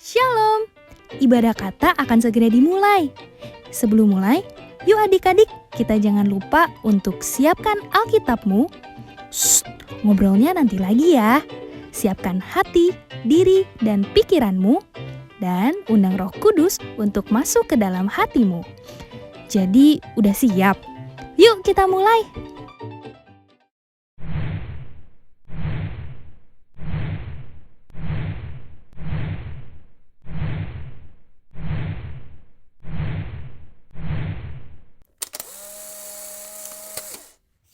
Shalom! Ibadah kata akan segera dimulai. Sebelum mulai, yuk adik-adik, kita jangan lupa untuk siapkan Alkitabmu. Shh, ngobrolnya nanti lagi ya. Siapkan hati, diri, dan pikiranmu. Dan undang Roh Kudus untuk masuk ke dalam hatimu. Jadi, udah siap? Yuk kita mulai!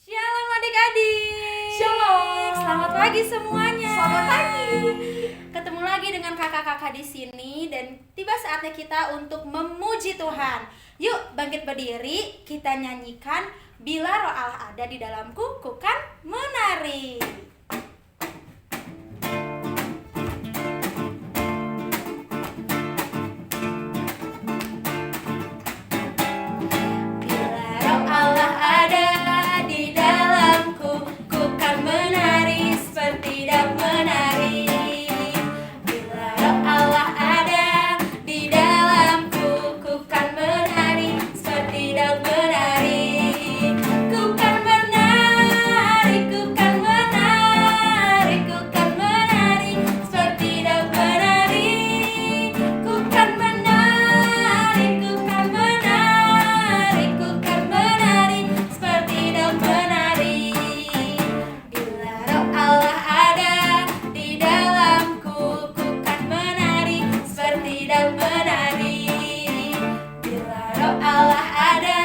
Shalom adik-adik. Shalom. Selamat pagi semuanya. Selamat pagi. Ketemu lagi dengan kakak-kakak di sini dan tiba saatnya kita untuk memuji Tuhan. Yuk bangkit berdiri, kita nyanyikan Bila Roh Allah ada di dalamku, ku kan menari. Bila Roh Allah ada di dalamku, ku kan menari seperti daun menari. Bila Roh Allah ada di dalamku, ku kan menari seperti daun menari. Ku kan menari, ku kan menari, ku kan menari seperti daun menari. Ku kan menari, ku kan menari, ku kan menari seperti daun menari. Bila Roh Allah ada di dalamku, ku kan menari seperti daun menari. Bila Roh Allah ada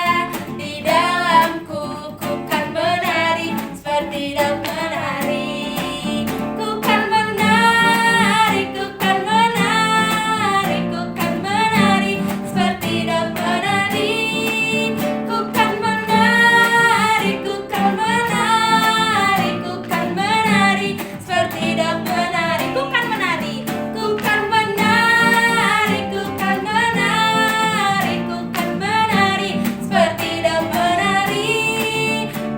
di dalamku, ku kan menari seperti daun menari. Ku kan menari, ku kan menari, ku kan menari seperti daun menari. Ku kan menari, ku kan menari, ku kan menari seperti daun menari. Ku kan menari, ku kan menari, ku kan menari, ku kan menari seperti daun menari.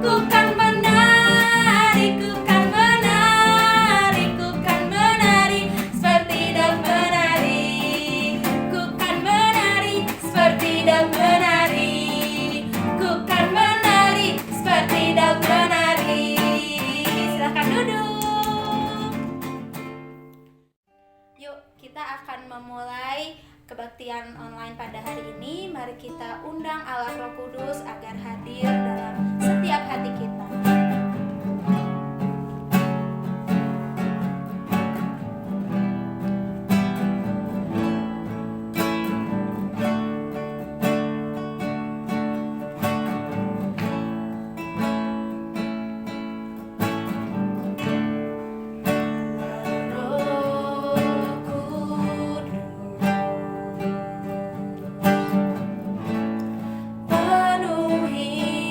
Ku kan menari, ku kan menari, ku kan menari seperti daun menari. Ku kan menari seperti daun menari. Ku kan menari seperti daun menari. Silakan duduk. Yuk, kita akan memulai kebaktian online pada hari ini. Mari kita undang Allah Roh Kudus agar hadir dalam setiap hati kita. Roh Kudus, penuhi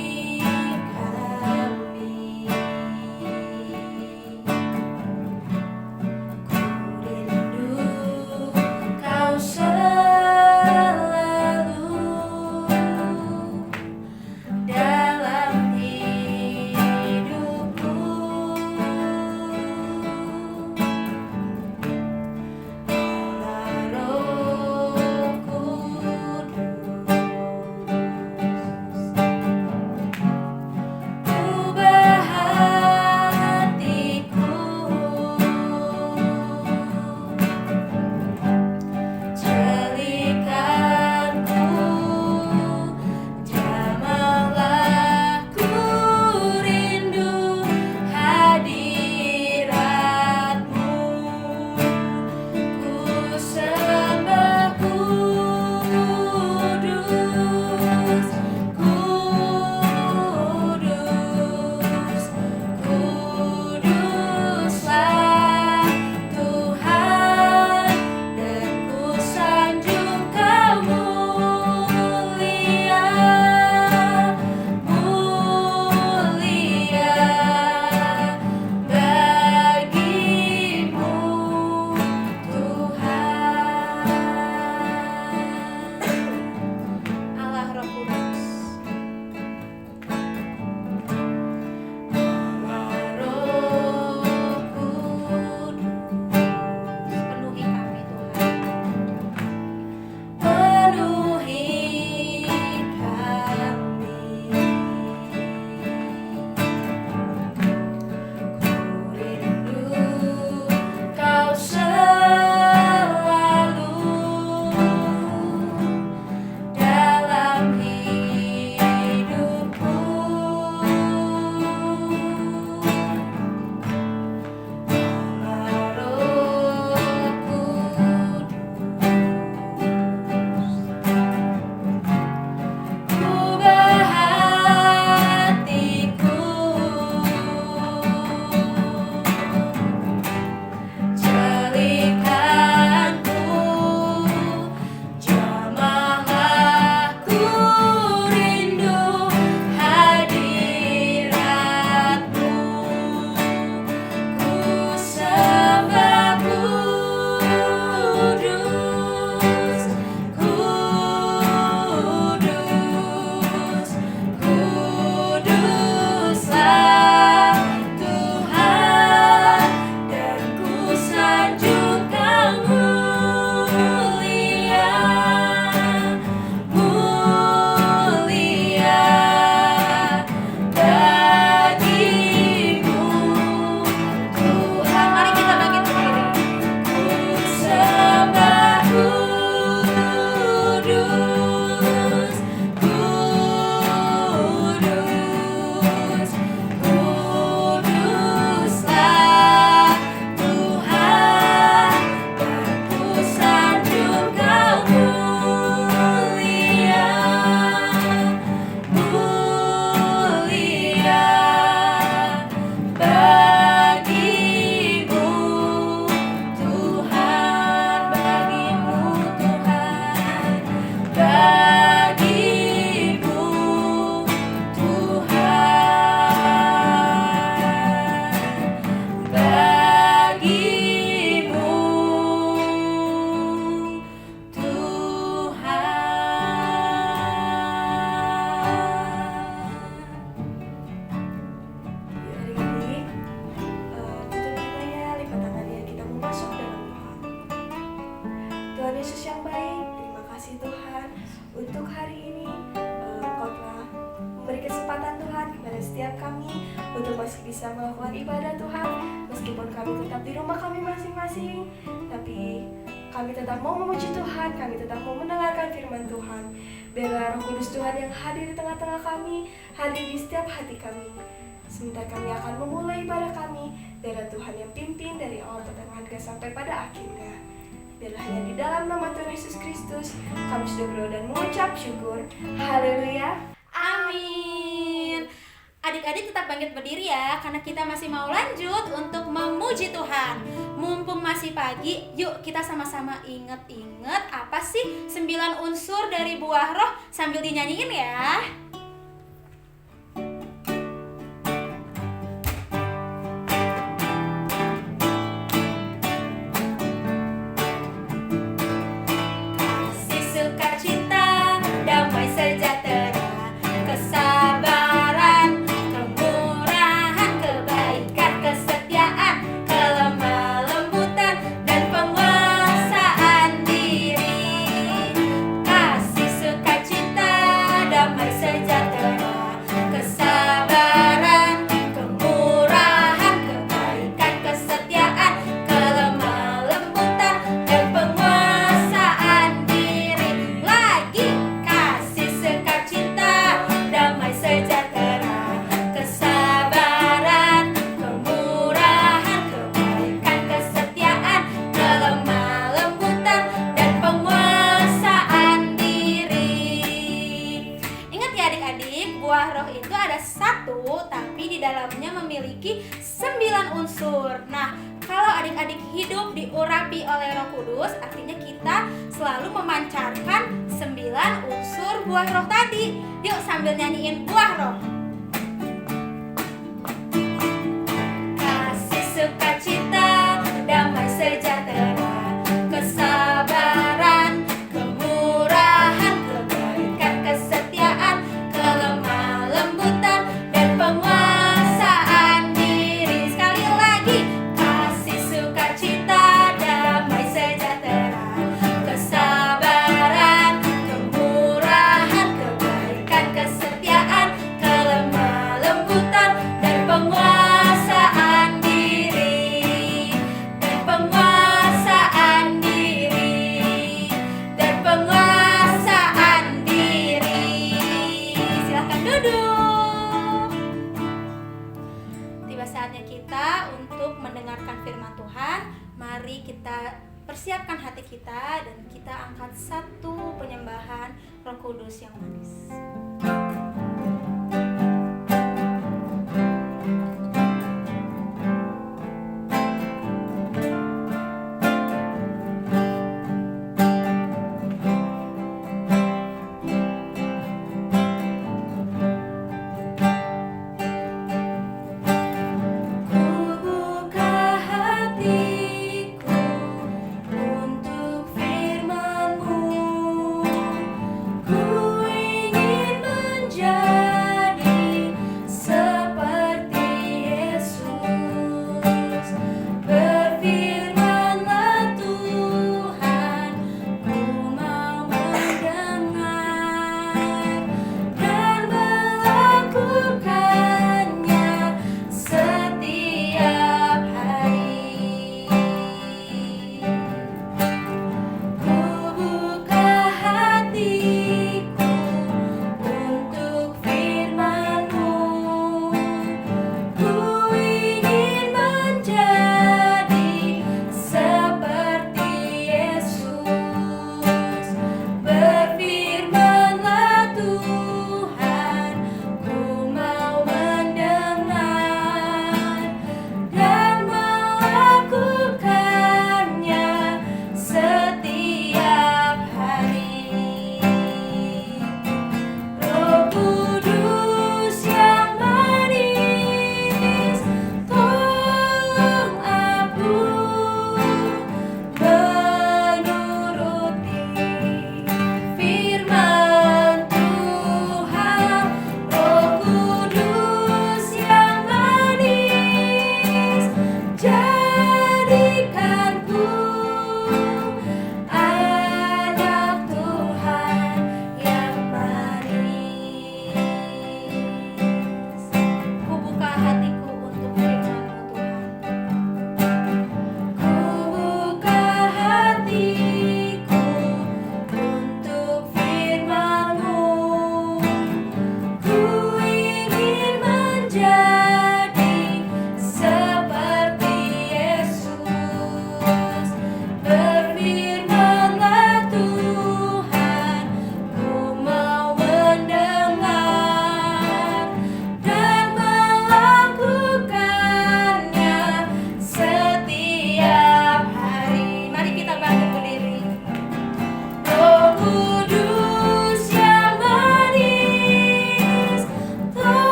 setiap kami untuk masih bisa melakukan ibadah Tuhan, meskipun kami tetap di rumah kami masing-masing, tapi kami tetap mau memuji Tuhan, kami tetap mau mendengarkan firman Tuhan. Biarlah Roh Kudus Tuhan yang hadir di tengah-tengah kami, hadir di setiap hati kami. Sebentar kami akan memulai ibadah kami, biarlah Tuhan yang pimpin dari awal pertengahan sampai pada akhirnya. Biarlah hanya di dalam nama Tuhan Yesus Kristus kami sudah berdoa dan mengucap syukur. Haleluya. Amin. Adik-adik tetap bangkit berdiri ya, karena kita masih mau lanjut untuk memuji Tuhan. Mumpung masih pagi, yuk kita sama-sama inget-inget apa sih 9 unsur dari buah roh sambil dinyanyiin ya. Kasih, sukacita, damai sejahtera, kesabaran, kemurahan, kebaikan, kesetiaan, kelemah lembutan, dan penguasaan diri. Kasih, sukacita, damai sejahtera, kesabaran, kemurahan, kebaikan, kesetiaan, kelemah lembutan, dan penguasaan diri. Lagi, kasih, sukacita, damai sejahtera, kesabaran, kemurahan, kebaikan, kesetiaan, kelemah lembutan, dan penguasaan diri. Ingat ya adik-adik, buah roh itu ada satu, tapi di dalamnya memiliki 9 unsur. Nah, kalau adik-adik hidup diurapi oleh Roh Kudus, artinya kita selalu memancarkan 9 unsur buah roh tadi. Yuk sambil nyanyiin buah roh. Kasih, sukacita, damai sejahtera, kesabaran, kemurahan, kebaikan, kesetiaan, kelemah lembutan, dan penguasaan diri. Sekali lagi, kasih, sukacita, damai sejahtera, kesabaran, kemurahan, kebaikan, kesetiaan, kelemah lembutan, dan penguasaan diri. Dan penguasaan diri. Dan penguasaan diri. Silahkan duduk. Tiba saatnya kita untuk mendengarkan firman Tuhan. Mari kita persiapkan hati kita dan kita angkat satu penyembahan Roh Kudus yang manis. Ku buka hatiku untuk firman-Mu. Ku ingin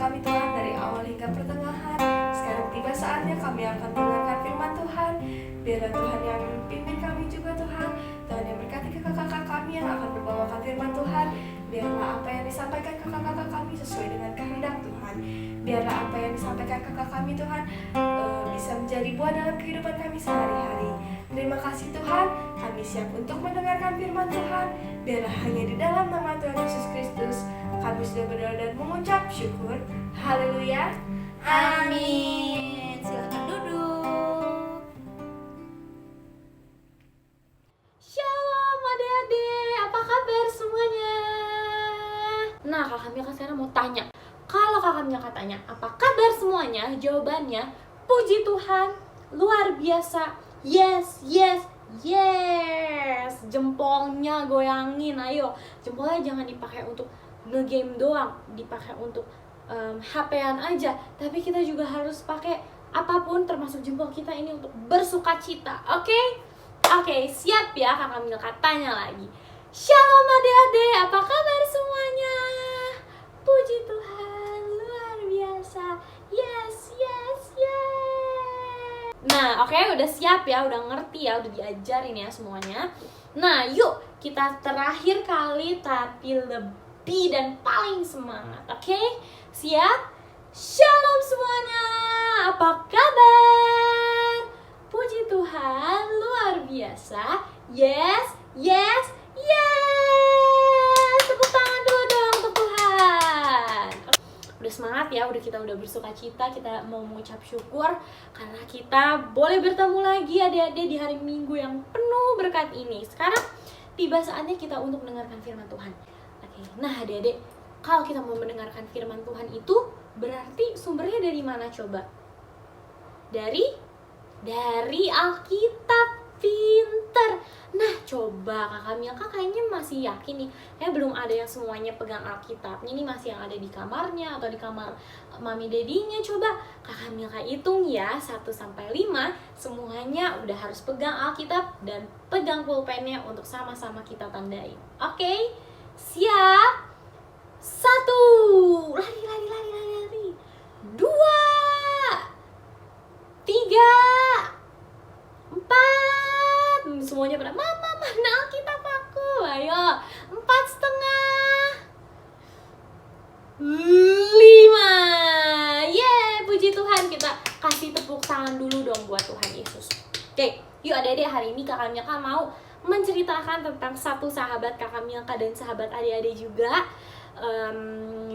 kami Tuhan dari awal hingga pertengahan. Sekarang tiba saatnya kami akan mendengarkan firman Tuhan. Biarlah Tuhan yang pimpin kami juga Tuhan. Tuhan yang berkati kakak-kakak kami yang akan membawakan firman Tuhan. Biarlah apa yang disampaikan kakak-kakak kami sesuai dengan kehendak Tuhan. Biarlah apa yang disampaikan kakak kami Tuhan bisa menjadi buah dalam kehidupan kami sehari-hari. Terima kasih Tuhan, kami siap untuk mendengarkan firman Tuhan. Biarlah hanya di dalam nama Tuhan Yesus Kristus kami sudah berdoa dan mengucap syukur. Haleluya. Amin. Silakan duduk. Shalom adik-adik, apa kabar semuanya? Nah, Kakak Milka sekarang mau tanya. Kalau Kakak Milka tanya, apa kabar semuanya? Jawabannya, puji Tuhan, luar biasa. Yes, yes, yes. Jempolnya goyangin, ayo. Jempolnya jangan dipakai untuk nge-game doang, dipakai untuk HP-an aja. Tapi kita juga harus pakai apapun termasuk jempol kita ini untuk bersuka cita, oke? Oke, siap ya Kakak Milka tanya lagi. Shalom adik-adik, apa kabar semuanya? Puji Tuhan, luar biasa. Yes, yes, yes. Nah, oke, udah siap ya, udah ngerti ya, udah diajarin ya semuanya. Nah, yuk kita terakhir kali tapi lebih dan paling semangat, oke? Siap? Shalom semuanya, apa kabar? Puji Tuhan, luar biasa. Yes, yes, yes. Tepuk tangan dulu dong untuk Tuhan. Udah semangat ya, kita udah bersuka cita, kita mau mengucap syukur karena kita boleh bertemu lagi adik-adik di hari Minggu yang penuh berkat ini. Sekarang tiba saatnya kita untuk mendengarkan firman Tuhan. Oke, nah adik-adik, kalau kita mau mendengarkan firman Tuhan itu berarti sumbernya dari mana coba? Dari Alkitab. Pinter. Nah, coba Kakak Milka kayaknya masih yakin nih. Belum ada yang semuanya pegang Alkitabnya. Ini masih yang ada di kamarnya atau di kamar mami dedinya. Coba Kakak Milka hitung ya, 1 sampai 5. Semuanya udah harus pegang Alkitab dan pegang pulpennya untuk sama-sama kita tandain. Oke? Siap? 1. Lari. 2. 3. 4. Semuanya pada mama mana Alkitab aku, ayo. 4,5. 5. Puji Tuhan, kita kasih tepuk tangan dulu dong buat Tuhan Yesus. Oke, yuk adik-adik, hari ini Kakak Milka mau menceritakan tentang satu sahabat Kakak Milka dan sahabat adik-adik juga.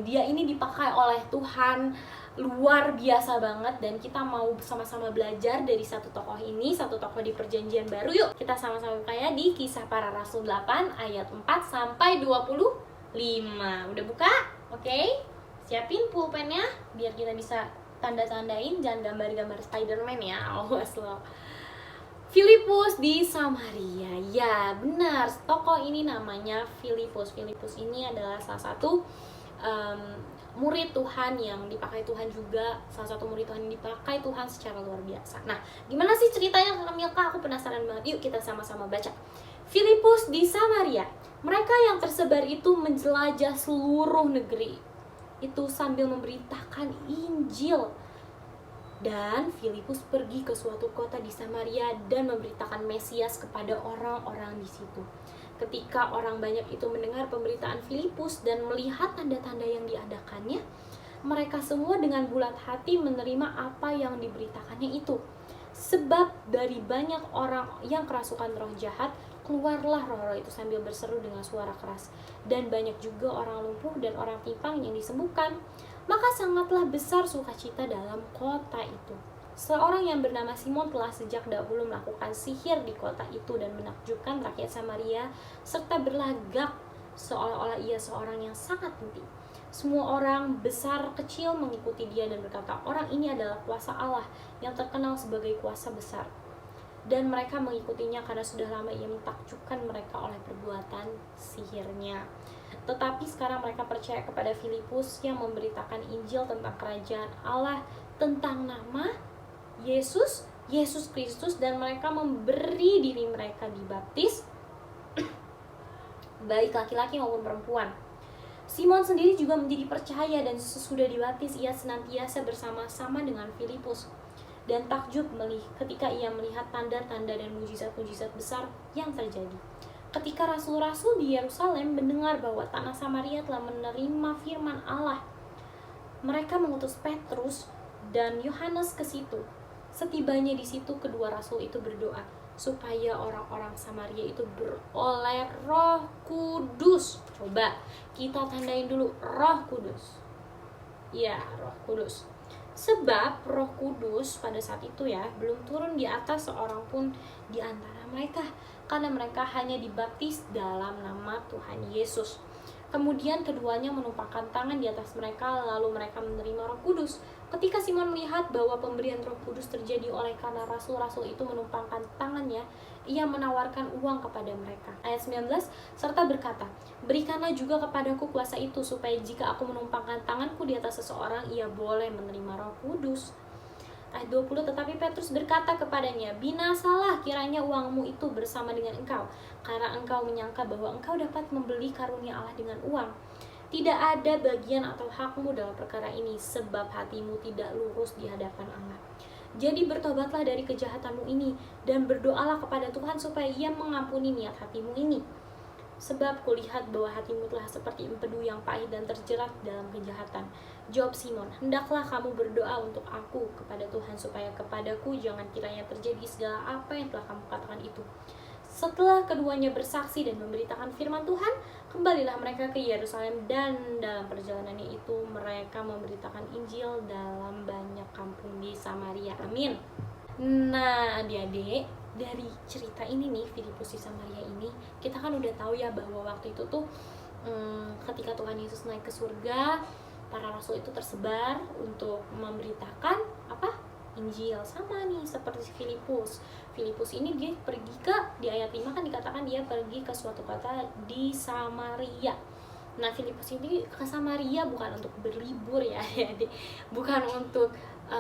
Dia ini dipakai oleh Tuhan luar biasa banget dan kita mau sama-sama belajar dari satu tokoh ini, satu tokoh di Perjanjian Baru. Yuk kita sama-sama buka ya di Kisah Para Rasul 8 ayat 4 sampai 25. Udah buka? Oke. Siapin pulpennya biar kita bisa tanda-tandain, jangan gambar-gambar Spiderman ya. Awas loh. Filipus di Samaria. Ya, benar. Tokoh ini namanya Filipus. Filipus ini adalah salah satu murid Tuhan yang dipakai Tuhan juga, salah satu murid Tuhan yang dipakai Tuhan secara luar biasa. Nah, gimana sih ceritanya Kakak Milka? Aku penasaran banget. Yuk kita sama-sama baca. Filipus di Samaria. Mereka yang tersebar itu menjelajah seluruh negeri itu sambil memberitakan Injil. Dan Filipus pergi ke suatu kota di Samaria dan memberitakan Mesias kepada orang-orang di situ. Ketika orang banyak itu mendengar pemberitaan Filipus dan melihat tanda-tanda yang diadakannya, mereka semua dengan bulat hati menerima apa yang diberitakannya itu. Sebab dari banyak orang yang kerasukan roh jahat, keluarlah roh-roh itu sambil berseru dengan suara keras. Dan banyak juga orang lumpuh dan orang timpang yang disembuhkan. Maka sangatlah besar sukacita dalam kota itu. Seorang yang bernama Simon telah sejak dahulu melakukan sihir di kota itu dan menakjubkan rakyat Samaria serta berlagak seolah-olah ia seorang yang sangat penting. Semua orang besar kecil mengikuti dia dan berkata, orang ini adalah kuasa Allah yang terkenal sebagai kuasa besar. Dan mereka mengikutinya karena sudah lama ia mentakjubkan mereka oleh perbuatan sihirnya. Tetapi sekarang mereka percaya kepada Filipus yang memberitakan Injil tentang kerajaan Allah, tentang nama Yesus Kristus, dan mereka memberi diri mereka dibaptis baik laki-laki maupun perempuan. Simon sendiri juga menjadi percaya dan sesudah dibaptis ia senantiasa bersama-sama dengan Filipus dan takjub ketika ia melihat tanda-tanda dan mujizat-mujizat besar yang terjadi. Ketika rasul-rasul di Yerusalem mendengar bahwa tanah Samaria telah menerima firman Allah, mereka mengutus Petrus dan Yohanes ke situ. Setibanya di situ, kedua rasul itu berdoa supaya orang-orang Samaria itu beroleh Roh Kudus. Coba kita tandain dulu Roh Kudus. Ya, Roh Kudus. Sebab Roh Kudus pada saat itu ya belum turun di atas seorang pun di antara mereka, karena mereka hanya dibaptis dalam nama Tuhan Yesus. Kemudian keduanya menumpahkan tangan di atas mereka, lalu mereka menerima Roh Kudus. Ketika Simon melihat bahwa pemberian Roh Kudus terjadi oleh karena rasul-rasul itu menumpahkan tangannya, ia menawarkan uang kepada mereka. Ayat 19, serta berkata, "Berikanlah juga kepadaku kuasa itu, supaya jika aku menumpahkan tanganku di atas seseorang, ia boleh menerima Roh Kudus." Ayat 20, tetapi Petrus berkata kepadanya, "Binasalah kiranya uangmu itu bersama dengan engkau, karena engkau menyangka bahwa engkau dapat membeli karunia Allah dengan uang. Tidak ada bagian atau hakmu dalam perkara ini, sebab hatimu tidak lurus di hadapan Allah. Jadi bertobatlah dari kejahatanmu ini, dan berdoalah kepada Tuhan supaya Ia mengampuni niat hatimu ini. Sebab kulihat bahwa hatimu telah seperti empedu yang pahit dan terjerat dalam kejahatan." Jawab Simon, "Hendaklah kamu berdoa untuk aku kepada Tuhan, supaya kepadaku jangan kiranya terjadi segala apa yang telah kamu katakan itu." Setelah keduanya bersaksi dan memberitakan firman Tuhan, kembalilah mereka ke Yerusalem, dan dalam perjalanannya itu mereka memberitakan Injil dalam banyak kampung di Samaria. Amin. Nah, adik-adik, dari cerita ini nih, Filipus di Samaria ini, kita kan udah tahu ya bahwa waktu itu tuh ketika Tuhan Yesus naik ke surga, para rasul itu tersebar untuk memberitakan apa? Injil. Sama nih seperti Filipus. Filipus ini dia pergi ke, di ayat 5 kan dikatakan dia pergi ke suatu kota di Samaria. Nah, Filipus ini ke Samaria bukan untuk berlibur ya, bukan untuk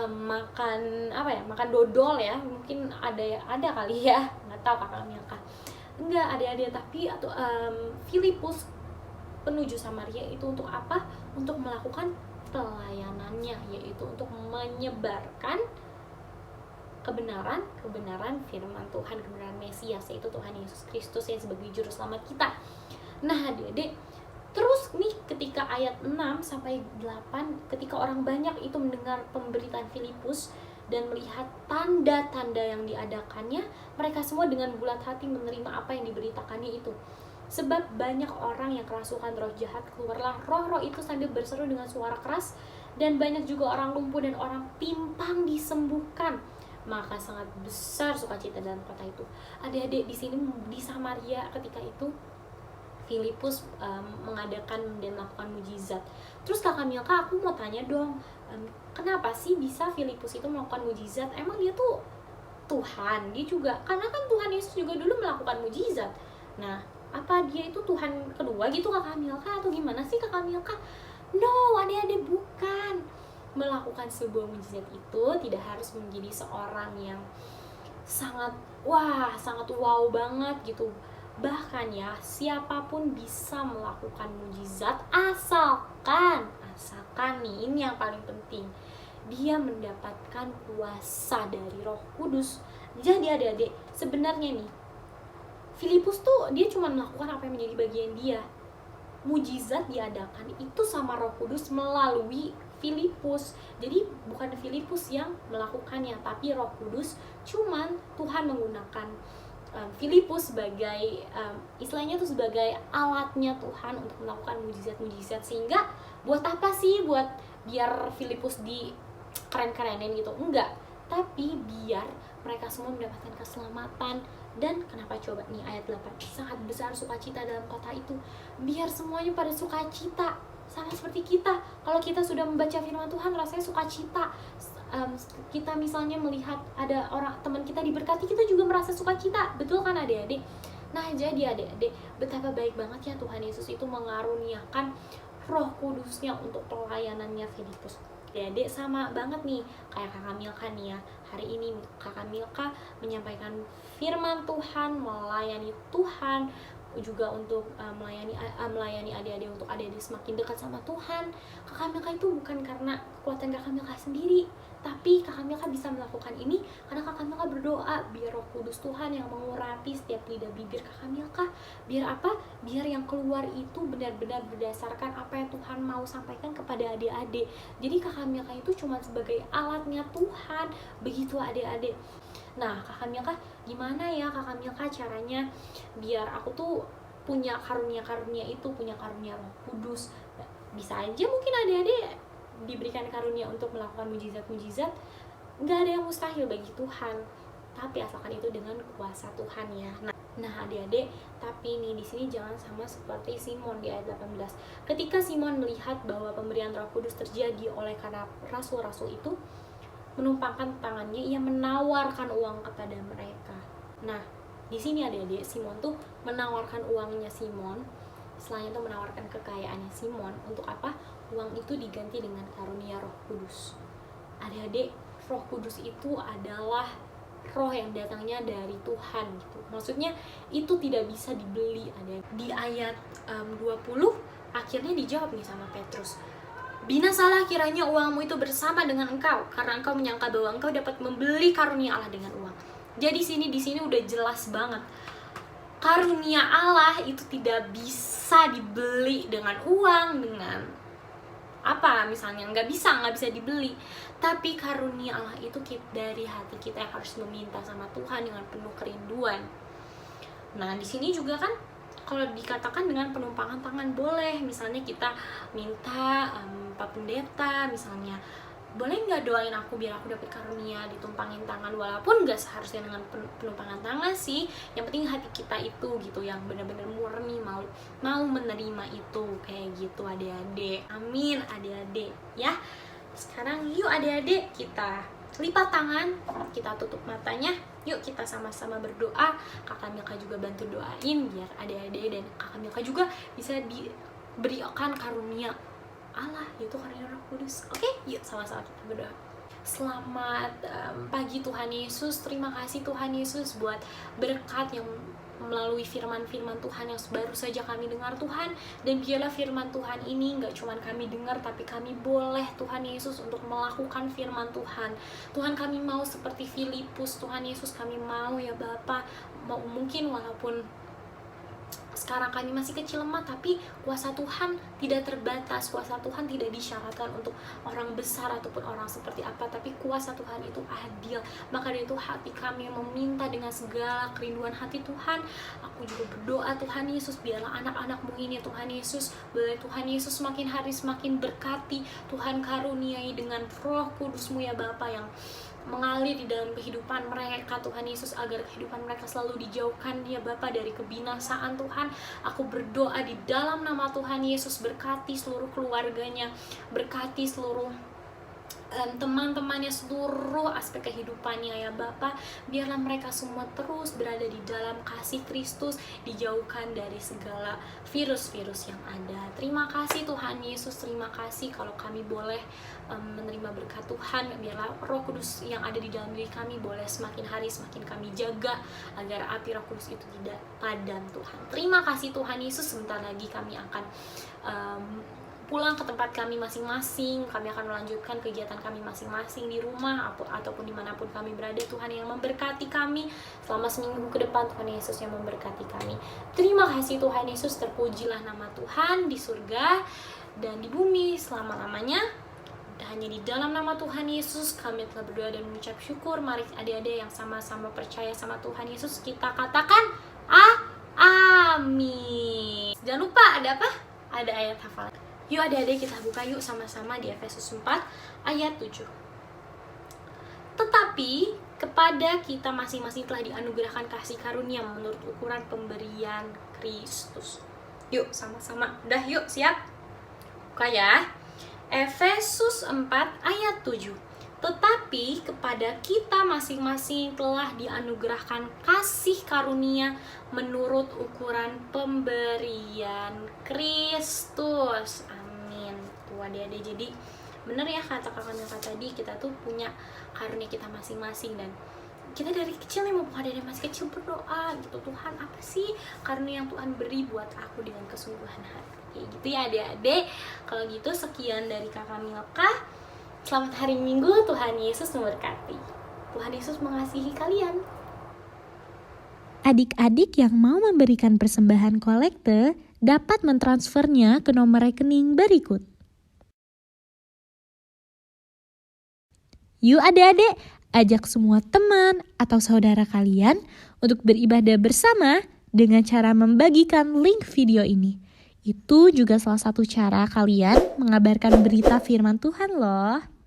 makan apa ya, makan dodol ya, mungkin ada kali ya, nggak tahu kakak Milka. Enggak, adik-adik, tapi atau Filipus menuju Samaria itu untuk apa? Untuk melakukan pelayanannya, yaitu untuk menyebarkan kebenaran firman Tuhan, kebenaran Mesias, yaitu Tuhan Yesus Kristus yang sebagai juru selamat kita. Nah, adik-adik, terus nih ketika ayat 6 sampai 8, ketika orang banyak itu mendengar pemberitaan Filipus dan melihat tanda-tanda yang diadakannya, mereka semua dengan bulat hati menerima apa yang diberitakannya itu. Sebab banyak orang yang kerasukan roh jahat, keluarlah roh-roh itu sambil berseru dengan suara keras, dan banyak juga orang lumpuh dan orang pimpang disembuhkan. Maka sangat besar sukacita dalam kota itu. Adik-adik, di sini di Samaria ketika itu Filipus mengadakan dan melakukan mujizat. Terus kakak Milka, aku mau tanya dong, kenapa sih bisa Filipus itu melakukan mujizat? Emang dia tuh Tuhan? Dia juga, karena kan Tuhan Yesus juga dulu melakukan mujizat. Nah, apa dia itu Tuhan kedua gitu kakak Milka, atau gimana sih kakak Milka? No, adik-adik, bukan. Melakukan sebuah mujizat itu tidak harus menjadi seorang yang sangat wow banget gitu. Bahkan ya, siapapun bisa melakukan mujizat asalkan nih, ini yang paling penting, dia mendapatkan kuasa dari Roh Kudus. Jadi adik-adik, sebenarnya nih Filipus tuh dia cuma melakukan apa yang menjadi bagian dia. Mujizat diadakan itu sama Roh Kudus melalui Filipus. Jadi bukan Filipus yang melakukannya, tapi Roh Kudus. Cuman Tuhan menggunakan Filipus sebagai istilahnya tuh sebagai alatnya Tuhan untuk melakukan mujizat-mujizat. Sehingga buat apa sih? Buat biar Filipus di keren-kerenin gitu? Enggak. Tapi biar mereka semua mendapatkan keselamatan. Dan kenapa coba nih ayat 8, sangat besar sukacita dalam kota itu, biar semuanya pada sukacita. Sama seperti kita, kalau kita sudah membaca firman Tuhan rasanya sukacita. Kita misalnya melihat ada orang teman kita diberkati, kita juga merasa sukacita, betul kan adik-adik? Nah, jadi adik-adik, betapa baik banget ya Tuhan Yesus itu mengaruniakan Roh Kudusnya untuk pelayanannya Filipus. Adik-adik, sama banget nih kayak kakak Milka nih ya. Hari ini kakak Milka menyampaikan firman Tuhan, melayani Tuhan, juga untuk melayani adik-adik, untuk adik-adik semakin dekat sama Tuhan. Kakak Milka itu bukan karena kekuatan Kakak Milka sendiri, tapi Kakak Milka bisa melakukan ini karena Kakak Milka berdoa biar Roh Kudus Tuhan yang mengurapi setiap lidah bibir Kakak Milka. Biar apa? Biar yang keluar itu benar-benar berdasarkan apa yang Tuhan mau sampaikan kepada adik-adik. Jadi Kakak Milka itu cuma sebagai alatnya Tuhan, begitu adik-adik. Nah, Kakak Milka, gimana ya Kakak Milka caranya biar aku tuh punya karunia-karunia itu, punya karunia Roh Kudus? Bisa aja mungkin adik-adik diberikan karunia untuk melakukan mujizat-mujizat. Nggak ada yang mustahil bagi Tuhan, tapi asalkan itu dengan kuasa Tuhan ya. Nah adik-adik, tapi nih di sini jangan sama seperti Simon di ayat 18. Ketika Simon melihat bahwa pemberian Roh Kudus terjadi oleh karena rasul-rasul itu menumpangkan tangannya, ia menawarkan uang kepada mereka. Nah, di sini adik-adik, Simon tuh menawarkan uangnya Simon, selain itu menawarkan kekayaannya Simon. Untuk apa? Uang itu diganti dengan karunia Roh Kudus. Adik-adik, Roh Kudus itu adalah roh yang datangnya dari Tuhan gitu. Maksudnya itu tidak bisa dibeli. Di ayat 20 akhirnya dijawab nih sama Petrus, binasalah kiranya uangmu itu bersama dengan engkau, karena engkau menyangka bahwa engkau dapat membeli karunia Allah dengan uang. Jadi di sini udah jelas banget, karunia Allah itu tidak bisa dibeli dengan uang, dengan apa misalnya, nggak bisa dibeli. Tapi karunia Allah itu dari hati kita yang harus meminta sama Tuhan dengan penuh kerinduan. Nah di sini juga kan kalau dikatakan dengan penumpangan tangan boleh, misalnya kita minta Pak Pendeta misalnya, boleh nggak doain aku biar aku dapat karunia, ditumpangin tangan, walaupun nggak seharusnya dengan penumpangan tangan sih, yang penting hati kita itu gitu yang benar-benar murni mau menerima itu, kayak gitu adik-adik. Amin adik-adik ya. Sekarang yuk adik-adik kita lipat tangan, kita tutup matanya, yuk kita sama-sama berdoa. Kakak Milka juga bantu doain biar adik-adik dan Kakak Milka juga bisa diberikan karunia Allah, yaitu karunia Roh Kudus. Oke, yuk sama-sama kita berdoa. Selamat pagi Tuhan Yesus. Terima kasih Tuhan Yesus buat berkat yang melalui firman-firman Tuhan yang baru saja kami dengar Tuhan. Dan biarlah firman Tuhan ini gak cuma kami dengar, tapi kami boleh Tuhan Yesus untuk melakukan firman Tuhan. Tuhan, kami mau seperti Filipus Tuhan Yesus, kami mau ya Bapa, mungkin walaupun sekarang kami masih kecil lemah, tapi kuasa Tuhan tidak terbatas, kuasa Tuhan tidak disyaratkan untuk orang besar ataupun orang seperti apa, tapi kuasa Tuhan itu adil. Maka dari itu hati kami meminta dengan segala kerinduan hati Tuhan. Aku juga berdoa Tuhan Yesus, biarlah anak-anak-Mu ini Tuhan Yesus, boleh Tuhan Yesus semakin hari semakin berkati. Tuhan karuniai dengan Roh Kudus-Mu ya Bapa yang mengalir di dalam kehidupan mereka Tuhan Yesus, agar kehidupan mereka selalu dijauhkan ya Bapa dari kebinasaan Tuhan. Aku berdoa di dalam nama Tuhan Yesus, berkati seluruh keluarganya, berkati seluruh teman-temannya, seluruh aspek kehidupannya ya Bapa. Biarlah mereka semua terus berada di dalam kasih Kristus, dijauhkan dari segala virus-virus yang ada. Terima kasih Tuhan Yesus, terima kasih kalau kami boleh menerima berkat Tuhan. Biarlah Roh Kudus yang ada di dalam diri kami boleh semakin hari semakin kami jaga, agar api Roh Kudus itu tidak padam Tuhan. Terima kasih Tuhan Yesus. Sebentar lagi kami akan pulang ke tempat kami masing-masing. Kami akan melanjutkan kegiatan kami masing-masing di rumah ataupun dimanapun kami berada. Tuhan yang memberkati kami selama seminggu ke depan. Tuhan Yesus yang memberkati kami. Terima kasih Tuhan Yesus. Terpujilah nama Tuhan di surga dan di bumi selama-lamanya. Hanya di dalam nama Tuhan Yesus kami telah berdoa dan mengucap syukur. Mari adik-adik yang sama-sama percaya sama Tuhan Yesus, kita katakan amin. Jangan lupa ada apa? Ada ayat hafalan. Yuk adik-adik kita buka yuk sama-sama di Efesus 4 ayat 7. Tetapi kepada kita masing-masing telah dianugerahkan kasih karunia menurut ukuran pemberian Kristus. Yuk sama-sama. Udah yuk siap? Buka ya. Efesus 4 ayat 7. Tetapi kepada kita masing-masing telah dianugerahkan kasih karunia menurut ukuran pemberian Kristus. Amin. Tuh adik-adik, jadi benar ya kata kakak Milka tadi, kita tuh punya karunia kita masing-masing dan kita dari kecil nih, mumpung ada masih kecil, berdoa gitu, Tuhan apa sih karunia yang Tuhan beri buat aku dengan kesungguhan hati, kayak gitu ya adik-adik. Kalau gitu sekian dari kakak Milka. Selamat hari Minggu, Tuhan Yesus memberkati. Tuhan Yesus mengasihi kalian. Adik-adik yang mau memberikan persembahan kolekte dapat mentransfernya ke nomor rekening berikut. Yuk adik-adik, ajak semua teman atau saudara kalian untuk beribadah bersama dengan cara membagikan link video ini. Itu juga salah satu cara kalian mengabarkan berita firman Tuhan loh.